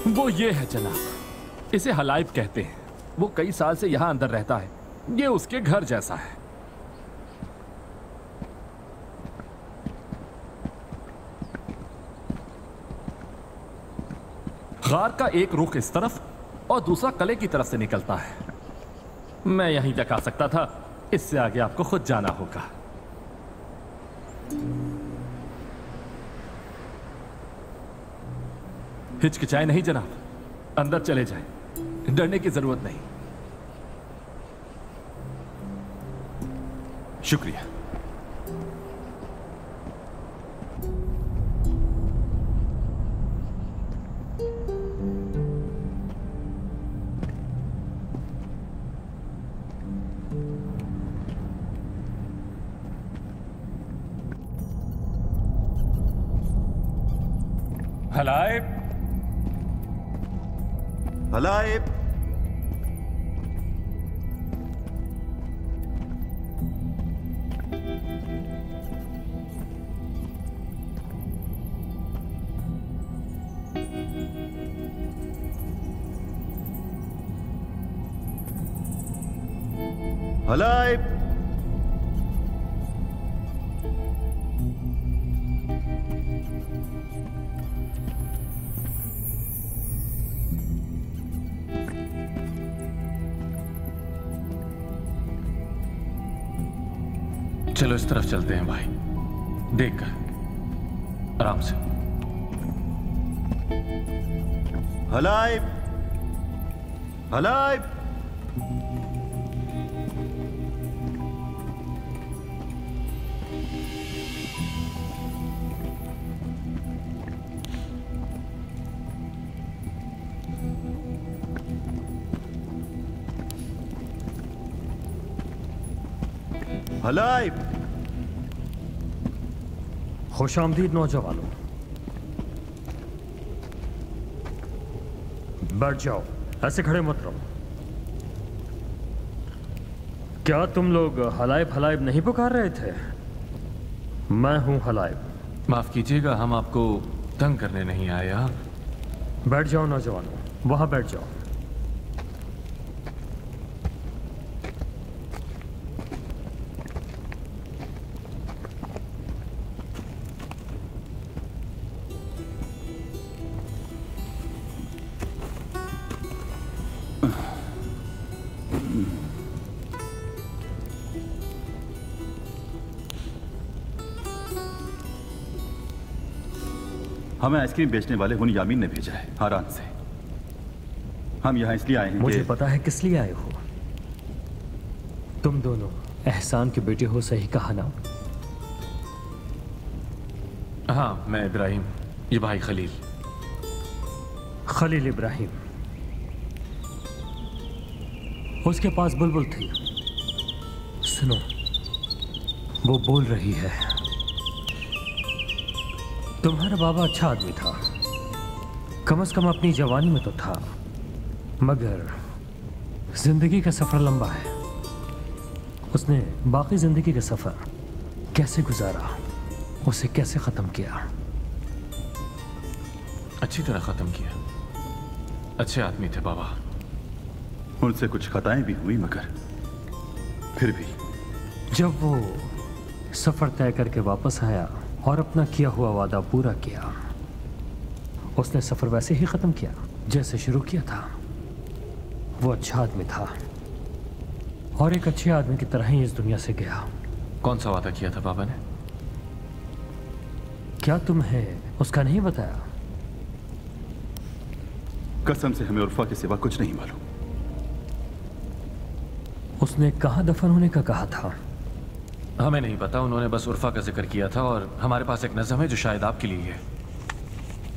वो ये है जनाब, इसे हलाइब कहते हैं। वो कई साल से यहाँ अंदर रहता है। ये उसके घर जैसा है। गार का एक रुख इस तरफ और दूसरा कले की तरफ से निकलता है। मैं यहीं तक आ सकता था, इससे आगे आपको खुद जाना होगा। हिचकिचाए नहीं जनाब, अंदर चले जाएं, डरने की जरूरत नहीं। शुक्रिया। हलाइब, हलाइब, हलाइब, चलो इस तरफ चलते हैं भाई, देखकर आराम से। हलाइब, हलाइब, हलाइब। खुशामदीद नौजवानों, बैठ जाओ, ऐसे खड़े मत रहो। क्या तुम लोग हलाइब हलाइब नहीं पुकार रहे थे? मैं हूं हलाइब। माफ कीजिएगा, हम आपको तंग करने नहीं आए। आप बैठ जाओ नौजवानों, वहां बैठ जाओ। हमें आइसक्रीम बेचने वाले हुन यामीन ने भेजा है हारान से। हम यहाँ इसलिए आए हैं मुझे पता है किस लिए आए हो। तुम दोनों एहसान के बेटे हो, सही कहा ना? हाँ, मैं इब्राहिम, ये भाई खलील। खलील इब्राहिम। उसके पास बुलबुल थी। सुनो, वो बोल रही है। तुम्हारा बाबा अच्छा आदमी था, कम से कम अपनी जवानी में तो था, मगर जिंदगी का सफर लंबा है। उसने बाकी जिंदगी का सफर कैसे गुजारा, उसे कैसे खत्म किया? अच्छी तरह खत्म किया। अच्छे आदमी थे बाबा। उनसे कुछ खताएं भी हुई, मगर फिर भी जब वो सफर तय करके वापस आया और अपना किया हुआ वादा पूरा किया, उसने सफर वैसे ही खत्म किया जैसे शुरू किया था। वो अच्छा आदमी था और एक अच्छे आदमी की तरह ही इस दुनिया से गया। कौन सा वादा किया था बाबा ने? क्या तुम्हें उसका नहीं बताया? कसम से हमें उर्फा के सिवा कुछ नहीं मालूम। उसने कहाँ दफन होने का कहा था? हमें नहीं पता, उन्होंने बस उर्फा का जिक्र किया था और हमारे पास एक नज़म है जो शायद आपके लिए है।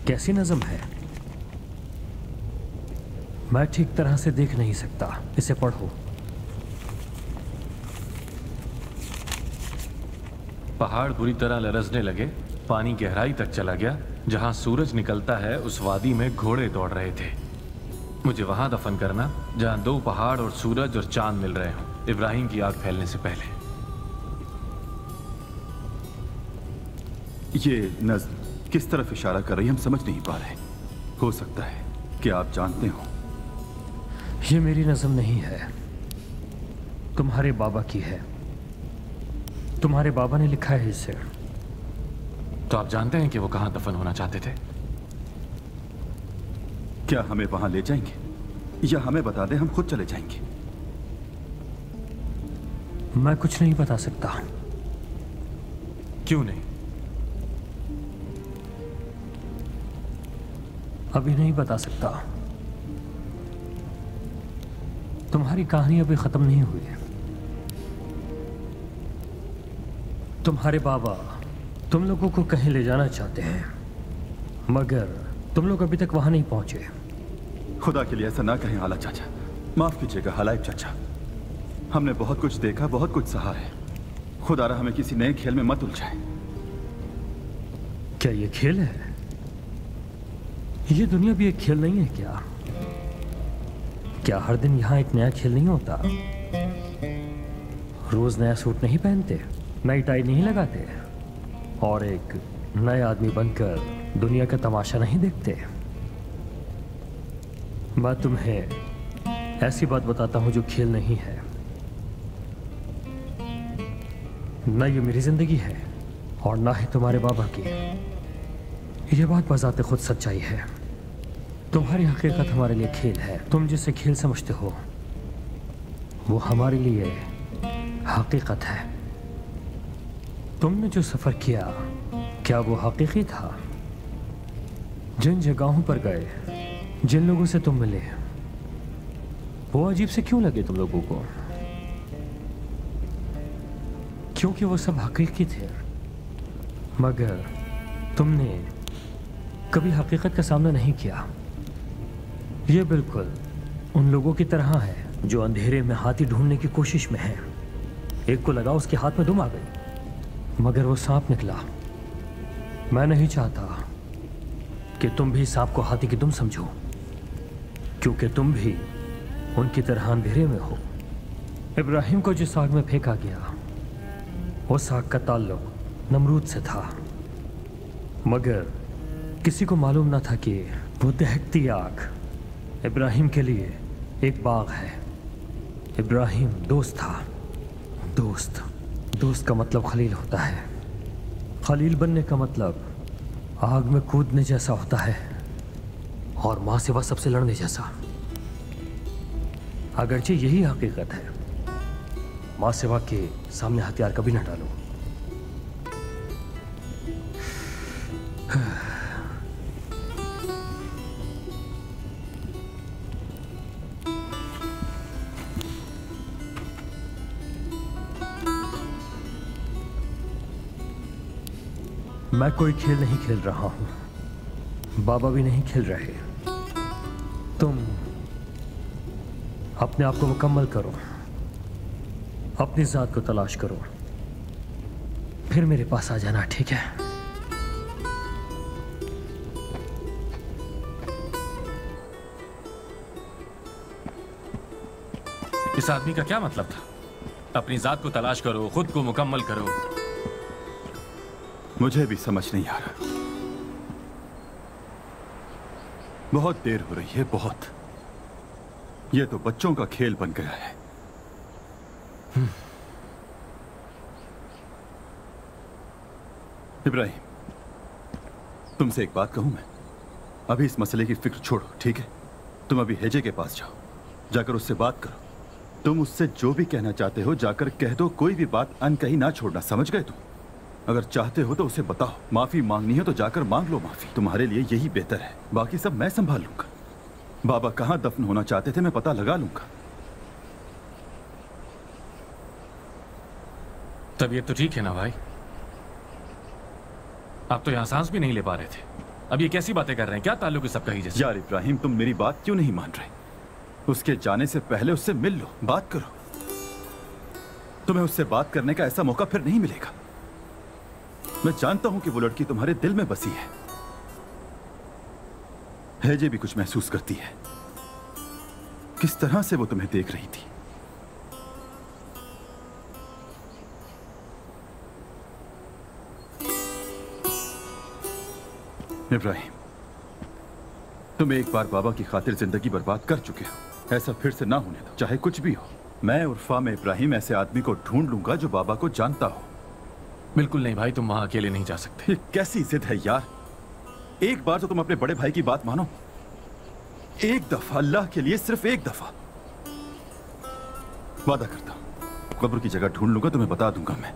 कैसी नज़म है? मैं ठीक तरह से देख नहीं सकता, इसे पढ़ो। पहाड़ बुरी तरह लरजने लगे, पानी गहराई तक चला गया। जहां सूरज निकलता है उस वादी में घोड़े दौड़ रहे थे। मुझे वहां दफन करना जहां दो पहाड़ और सूरज और चांद मिल रहे हों, इब्राहिम की आग फैलने से पहले। ये नज़्म किस तरफ इशारा कर रही है हम समझ नहीं पा रहे। हो सकता है क्या आप जानते हो? ये मेरी नज़म नहीं है, तुम्हारे बाबा की है। तुम्हारे बाबा ने लिखा है इसे। तो आप जानते हैं कि वो कहां दफन होना चाहते थे? क्या हमें वहां ले जाएंगे या हमें बता दें, हम खुद चले जाएंगे? मैं कुछ नहीं बता सकता। क्यों नहीं? अभी नहीं बता सकता। तुम्हारी कहानी अभी खत्म नहीं हुई है। तुम्हारे बाबा तुम लोगों को कहीं ले जाना चाहते हैं, मगर तुम लोग अभी तक वहां नहीं पहुंचे। खुदा के लिए ऐसा ना कहें आला चाचा, माफ कीजिएगा हलाइब चाचा। हमने बहुत कुछ देखा, बहुत कुछ सहा है। खुदारा हमें किसी नए खेल में मत उलझाए। क्या ये खेल है? ये दुनिया भी एक खेल नहीं है क्या? क्या हर दिन यहां एक नया खेल नहीं होता? रोज नया सूट नहीं पहनते, नई टाई नहीं लगाते, और एक नए आदमी बनकर दुनिया का तमाशा नहीं देखते? मैं तुम्हें ऐसी बात बताता हूं जो खेल नहीं है। न ये मेरी जिंदगी है और ना ही तुम्हारे बाबा की। यह बात बजाते खुद सच्चाई है। तुम्हारी हकीकत हमारे लिए खेल है। तुम जिसे खेल समझते हो वो हमारे लिए हकीकत है। तुमने जो सफर किया, क्या वो हकीकी था? जिन जगहों पर गए, जिन लोगों से तुम मिले, वो अजीब से क्यों लगे तुम लोगों को? क्योंकि वो सब हकीकी थे, मगर तुमने कभी हकीकत का सामना नहीं किया। ये बिल्कुल उन लोगों की तरह है जो अंधेरे में हाथी ढूंढने की कोशिश में है। एक को लगा उसके हाथ में दुम आ गई, मगर वो सांप निकला। मैं नहीं चाहता कि तुम भी सांप को हाथी की दुम समझो, क्योंकि तुम भी उनकी तरह अंधेरे में हो। इब्राहिम को जिस आग में फेंका गया, उस आग का ताल्लुक नमरूद से था, मगर किसी को मालूम न था कि वो दहकती आग इब्राहिम के लिए एक बाग है। इब्राहिम दोस्त था। दोस्त का मतलब खलील होता है। खलील बनने का मतलब आग में कूदने जैसा होता है और मां सिवा सबसे लड़ने जैसा। अगरचे यही हकीकत है, मां सिवा के सामने हथियार कभी न डालो। मैं कोई खेल नहीं खेल रहा हूं, बाबा भी नहीं खेल रहे। तुम अपने आप को मुकम्मल करो, अपनी जात को तलाश करो, फिर मेरे पास आ जाना, ठीक है? इस आदमी का क्या मतलब था? अपनी जात को तलाश करो, खुद को मुकम्मल करो। मुझे भी समझ नहीं आ रहा। बहुत देर हो रही है, बहुत। ये तो बच्चों का खेल बन गया है। इब्राहिम, तुमसे एक बात कहूं मैं? अभी इस मसले की फिक्र छोड़ो, ठीक है? तुम अभी हेजे के पास जाओ, जाकर उससे बात करो। तुम उससे जो भी कहना चाहते हो जाकर कह दो, कोई भी बात अनकही ना छोड़ना, समझ गए तुम? अगर चाहते हो तो उसे बताओ, माफी मांगनी है तो जाकर मांग लो माफी। तुम्हारे लिए यही बेहतर है, बाकी सब मैं संभाल लूंगा। बाबा कहां दफन होना चाहते थे मैं पता लगा लूंगा। तबीयत तो ठीक है ना भाई? आप तो यहां सांस भी नहीं ले पा रहे थे, अब ये कैसी बातें कर रहे हैं? क्या ताल्लुक है सबका ही जैसे? यार इब्राहिम, तुम मेरी बात क्यों नहीं मान रहे? उसके जाने से पहले उससे मिल लो, बात करो। तुम्हें उससे बात करने का ऐसा मौका फिर नहीं मिलेगा। मैं जानता हूं कि वो लड़की तुम्हारे दिल में बसी है। हेजे भी कुछ महसूस करती है। किस तरह से वो तुम्हें देख रही थी। इब्राहिम, तुम एक बार बाबा की खातिर जिंदगी बर्बाद कर चुके हो, ऐसा फिर से ना होने दो, चाहे कुछ भी हो। मैं उर्फा में इब्राहिम ऐसे आदमी को ढूंढ लूंगा जो बाबा को जानता हो। बिल्कुल नहीं भाई, तुम वहां अकेले नहीं जा सकते। ये कैसी जिद है यार? एक बार तो तुम अपने बड़े भाई की बात मानो। एक दफा, अल्लाह के लिए सिर्फ एक दफा। वादा करता हूं, कब्र की जगह ढूंढ लूंगा, तुम्हें बता दूंगा मैं।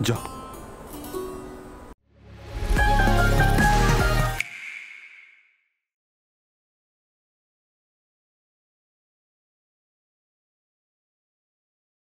जाओ।